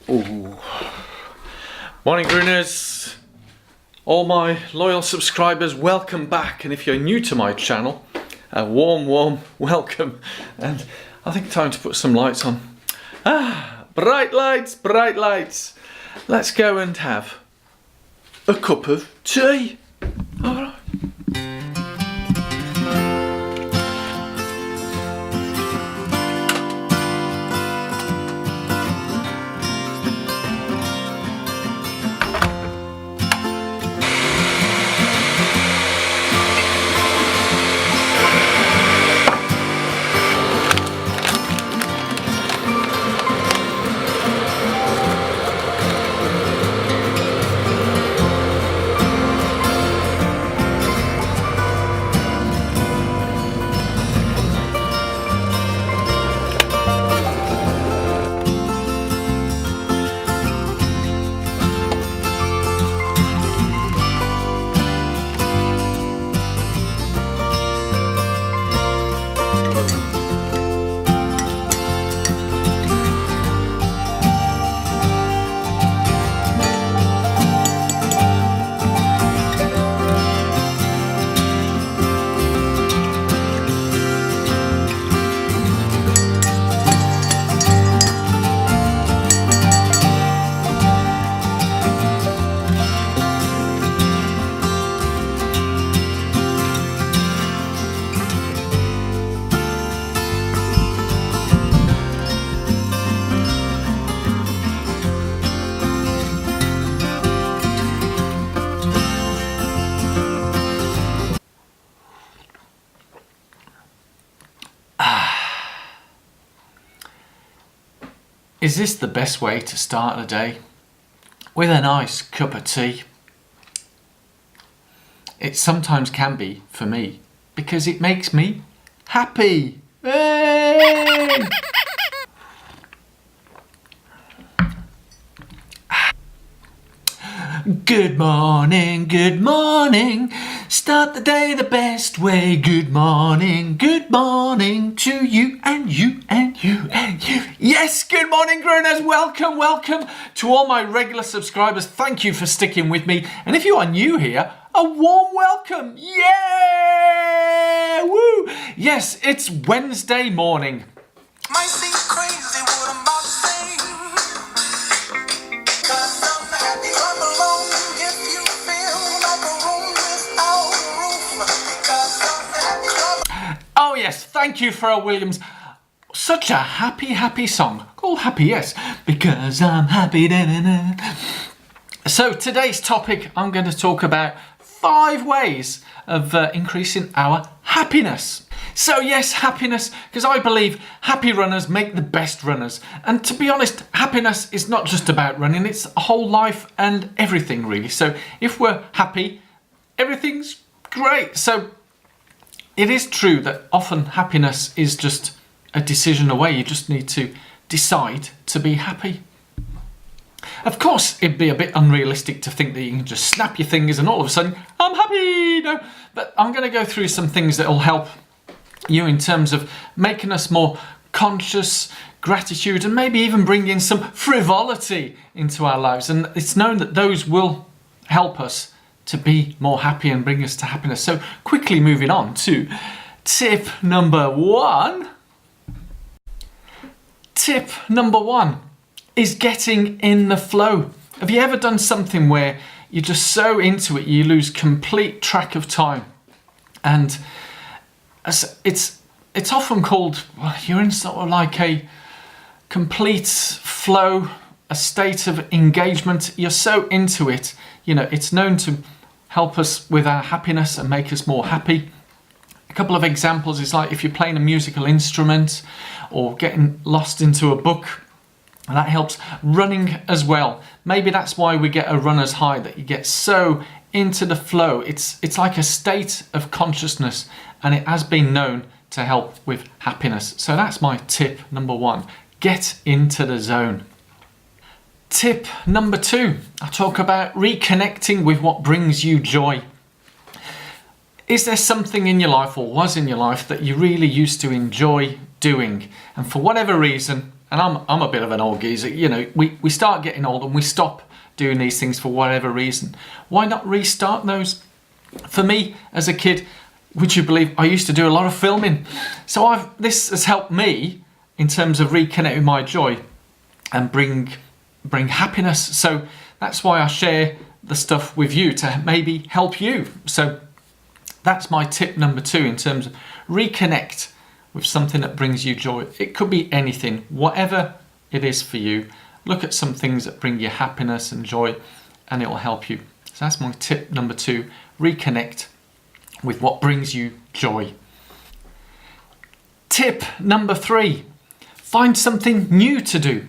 Ooh. Morning, Grooners. All my loyal subscribers, welcome back. And if you're new to my channel, a warm welcome. And I think time to put some lights on. Bright lights, bright lights. Let's go and have a cup of tea. All right. Is this the best way to start a day? With a nice cup of tea? It sometimes can be for me, because it makes me happy. Hey! Good morning, good morning. Start the day the best way. Good morning to you and you and you and you. Yes, good morning, Grooners. Welcome to all my regular subscribers. Thank you for sticking with me. And if you are new here, a warm welcome. Yeah! Woo! Yes, it's Wednesday morning. Might seem crazy what I'm about to say. Cause I'm happy I'm alone. If you feel like a room without a roof. Cause I'm happy. Oh yes, thank you, Pharrell Williams. Such a happy song. Called Happy, yes. Because I'm happy. Da-da-da. So today's topic, I'm going to talk about 5 ways of increasing our happiness. So yes, happiness, because I believe happy runners make the best runners. And to be honest, happiness is not just about running, it's a whole life and everything really. So if we're happy, everything's great. So it is true that often happiness is just a decision away. You just need to decide to be happy. Of course, it'd be a bit unrealistic to think that you can just snap your fingers and all of a sudden, I'm happy. No, but I'm going to go through some things that will help you in terms of making us more conscious, gratitude, and maybe even bring in some frivolity into our lives. And it's known that those will help us to be more happy and bring us to happiness. So quickly moving on to tip number 1. Tip number 1 is getting in the flow. Have you ever done something where you're just so into it you lose complete track of time? And it's often called, well, you're in sort of like a complete flow, a state of engagement. You're so into it, you know, it's known to help us with our happiness and make us more happy. A couple of examples is like if you're playing a musical instrument or getting lost into a book. And that helps. Running as well. Maybe that's why we get a runner's high, that you get so into the flow. It's like a state of consciousness, and it has been known to help with happiness. So that's my tip number 1. Get into the zone. Tip number 2, I talk about reconnecting with what brings you joy. Is there something in your life, or was in your life, that you really used to enjoy doing, and for whatever reason and I'm a bit of an old geezer, you know, we start getting old and we stop doing these things for whatever reason. Why not restart those? For me, as a kid, would you believe I used to do a lot of filming? So this has helped me in terms of reconnecting my joy and bring happiness. So that's why I share the stuff with you, to maybe help you. So that's my tip number 2 in terms of reconnect with something that brings you joy. It could be anything, whatever it is for you. Look at some things that bring you happiness and joy, and it will help you. So that's my tip number 2, reconnect with what brings you joy. Tip number 3, find something new to do.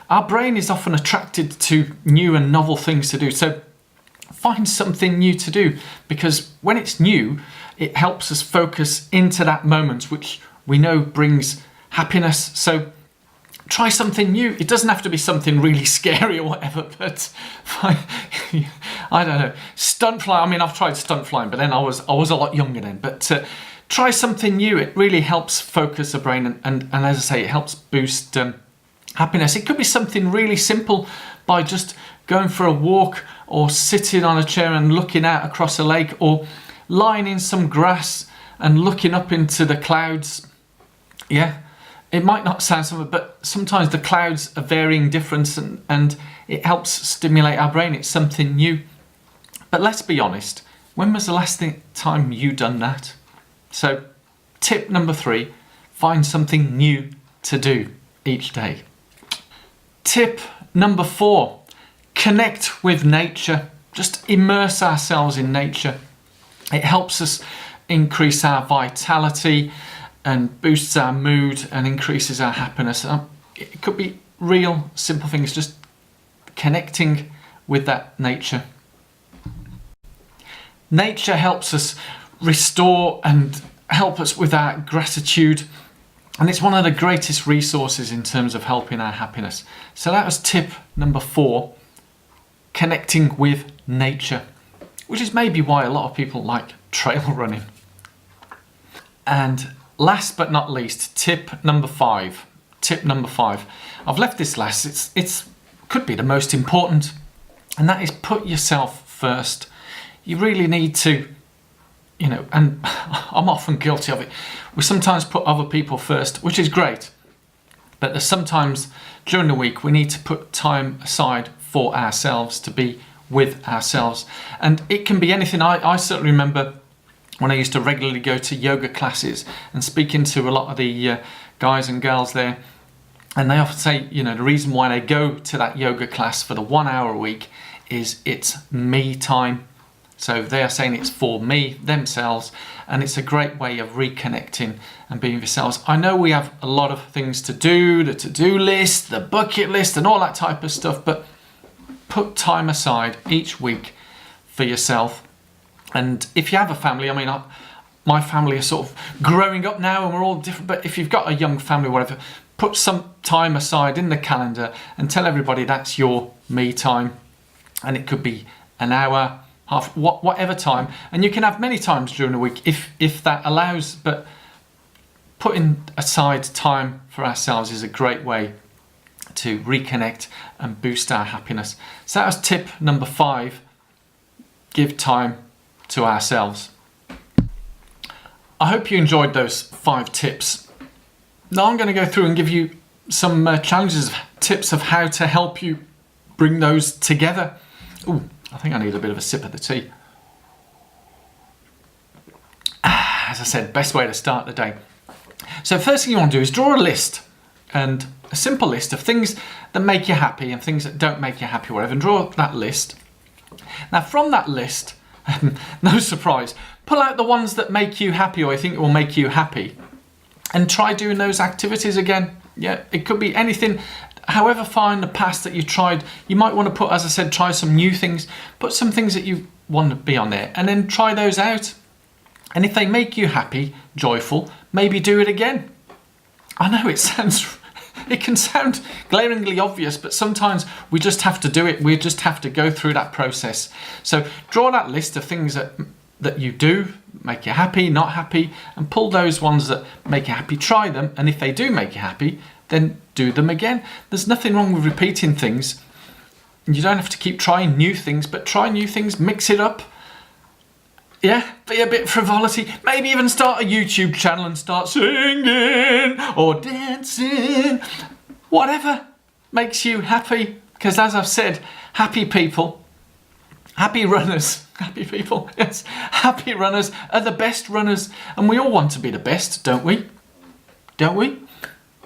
Our brain is often attracted to new and novel things to do. So find something new to do, because when it's new, it helps us focus into that moment, which we know brings happiness. So try something new. It doesn't have to be something really scary or whatever, but I don't know. Stunt flying. I mean, I've tried stunt flying, but then I was a lot younger then. But try something new. It really helps focus the brain, and as I say, it helps boost happiness. It could be something really simple, by just going for a walk, or sitting on a chair and looking out across a lake, or lying in some grass and looking up into the clouds. Yeah, it might not sound something, but sometimes the clouds are varying difference, and it helps stimulate our brain. It's something new. But let's be honest, when was the last time you done that? So tip number 3, find something new to do each day. Tip number 4, connect with nature. Just immerse ourselves in nature. It helps us increase our vitality and boosts our mood and increases our happiness. It could be real simple things, just connecting with that nature. Nature helps us restore and help us with our gratitude, and it's one of the greatest resources in terms of helping our happiness. So that was tip number 4, connecting with nature, which is maybe why a lot of people like trail running. And last but not least, tip number 5. I've left this last. It's could be the most important, and that is put yourself first. You really need to, you know, and I'm often guilty of it. We sometimes put other people first, which is great, but there's sometimes during the week we need to put time aside for ourselves, to be with ourselves. And it can be anything. I certainly remember when I used to regularly go to yoga classes and speaking to a lot of the guys and girls there, and they often say, you know, the reason why they go to that yoga class for the 1 hour a week is it's me time. So they are saying it's for me, themselves, and it's a great way of reconnecting and being yourselves. I know we have a lot of things to do, the to-do list, the bucket list, and all that type of stuff, but put time aside each week for yourself. And if you have a family, I mean, my family is sort of growing up now and we're all different, but if you've got a young family, whatever, put some time aside in the calendar and tell everybody that's your me time. And it could be an hour, half, whatever time. And you can have many times during the week if that allows, but putting aside time for ourselves is a great way to reconnect and boost our happiness. So that was tip number 5, give time to ourselves. I hope you enjoyed those 5 tips. Now I'm going to go through and give you some challenges, tips of how to help you bring those together. Ooh, I think I need a bit of a sip of the tea. As I said, best way to start the day. So first thing you want to do is draw a list, and a simple list of things that make you happy and things that don't make you happy, whatever, and draw that list. Now from that list, no surprise, pull out the ones that make you happy or you think will make you happy and try doing those activities again. Yeah, it could be anything, however far in the past that you tried. You might want to put, as I said, try some new things, put some things that you want to be on there and then try those out. And if they make you happy, joyful, maybe do it again. I know it can sound glaringly obvious, but sometimes we just have to do it. We just have to go through that process. So draw that list of things that you do, make you happy, not happy, and pull those ones that make you happy, try them, and if they do make you happy, then do them again. There's nothing wrong with repeating things. You don't have to keep trying new things, but try new things, mix it up. Yeah, be a bit frivolity. Maybe even start a YouTube channel and start singing or dancing. Whatever makes you happy. Because as I've said, happy people, happy runners, happy people, yes, happy runners are the best runners. And we all want to be the best, don't we? Don't we?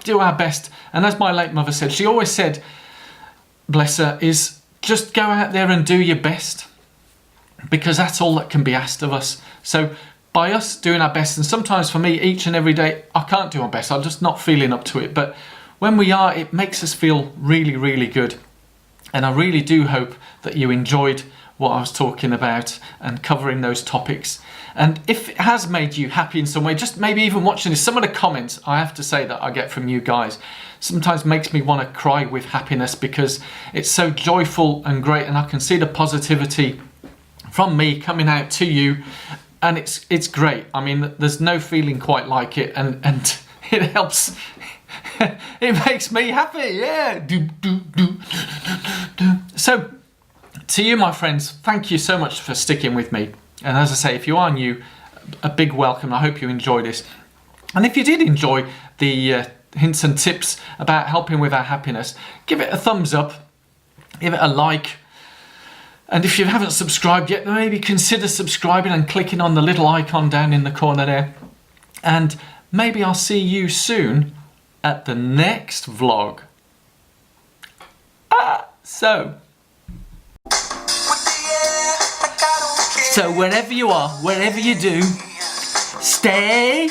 Do our best. And as my late mother said, she always said, bless her, is just go out there and do your best. Because that's all that can be asked of us. So by us doing our best, and sometimes for me, each and every day, I can't do my best. I'm just not feeling up to it. But when we are, it makes us feel really, really good. And I really do hope that you enjoyed what I was talking about and covering those topics. And if it has made you happy in some way, just maybe even watching this, some of the comments I have to say that I get from you guys sometimes makes me want to cry with happiness, because it's so joyful and great, and I can see the positivity from me coming out to you, and it's great. I mean, there's no feeling quite like it, and it helps. It makes me happy, yeah. So, to you, my friends, thank you so much for sticking with me. And as I say, if you are new, a big welcome. I hope you enjoy this. And if you did enjoy the hints and tips about helping with our happiness, give it a thumbs up, give it a like. And if you haven't subscribed yet, then maybe consider subscribing and clicking on the little icon down in the corner there. And maybe I'll see you soon at the next vlog. So wherever you are, wherever you do, stay